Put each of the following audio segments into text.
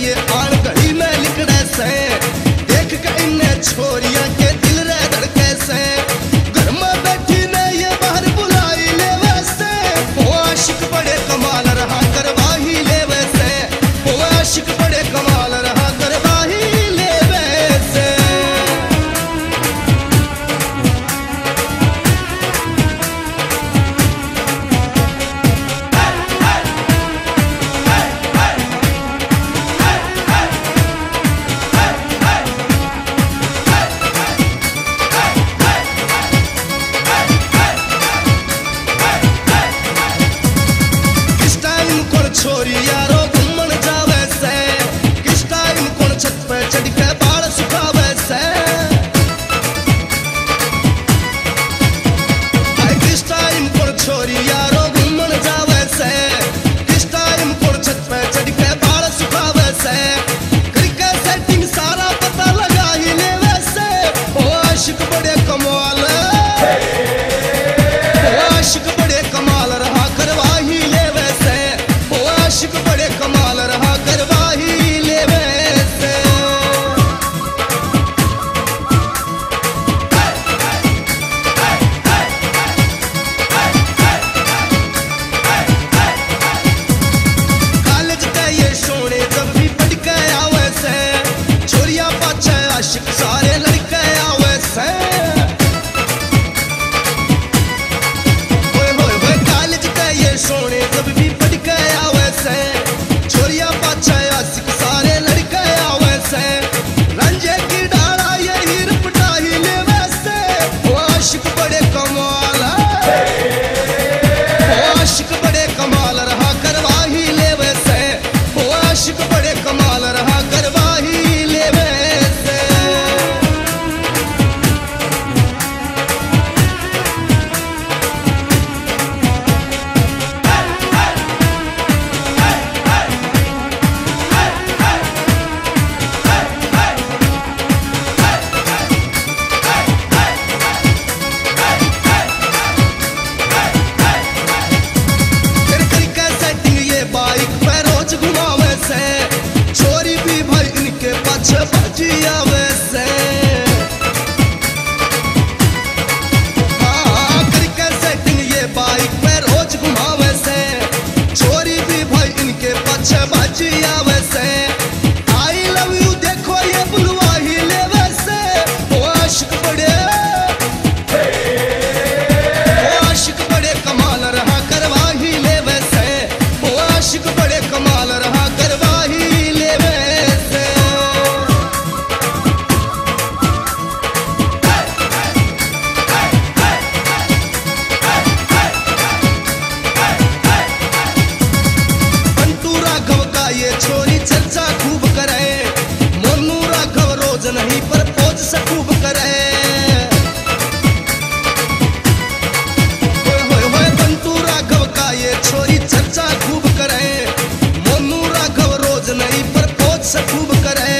ये आन घड़ी में लिखड़े से देख के इन्हें छोरिया के दिल रे धड़के से घर में बैठी ने ये बाहर बुलाई ले वैसे वो आशिक बड़े कमाल रहा करवा ही ले वैसे वो आशिक बड़े कमाल रहा करवा ही ले वैसे। छोरी यारो घूमन जावे से किस टाइम कौन छत पे चढ़ के बाल सुखावे से किस टाइम कौन छोरी यारो घूमन जावे से किस टाइम कौन छत पे चढ़ के बाल सुखावे से करके सेटिंग सारा पता लगा ही ले वैसे ओ आशिक बड़े कमाल ओ आशिक बड़े कमाल रहा करवा ही ले वैसे आशिक बड़े कमाल रहा करवा ही ले वैसे। कॉलेज के ये सोने जब भी पढ़ के आवे से छोरिया पाछे आशिक सारे लड़के आवे से कॉलेज के ये सोने जब भी पढ़ के आवे से छोरिया पाछा आशिक सारे लड़के आवे से रंजे की डाला यही रपटा ही ले वैसे वो आशिक बड़े कमाल वो आशिक बड़े कमाल रहा करवा ही ले वैसे वो आशिक बड़े कमाल रहा करवा ही ले वैसे। घुमावे से छोरी भी भाई इनके पाछे बाजी आवे से करके सेटिंग ये बाइक पे रोज घुमावे से छोरी भी भाई इनके पाछे बाजी आवे से आई लव यू देखो ये बुलवा ही ले वैसे वो आशिक बड़े कमाल रहा करवा ही ले वैसे वो आशिक बड़े कमाल रहा करवा ही ले वैसे। बंटू राघव का ये छोरी चर्चा खूब करे मोनू राघव रोज नहीं पर पोज से खूब करे बंटू राघव का ये छोरी चर्चा खूब करे मोनू राघव रोज नहीं पर पोज से खूब करे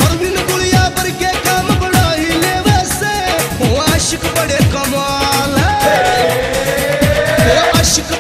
परवीन गुड़िया बर के काम बड़ा ही ले वैसे वो आशिक बड़े कमाल है वो आशिक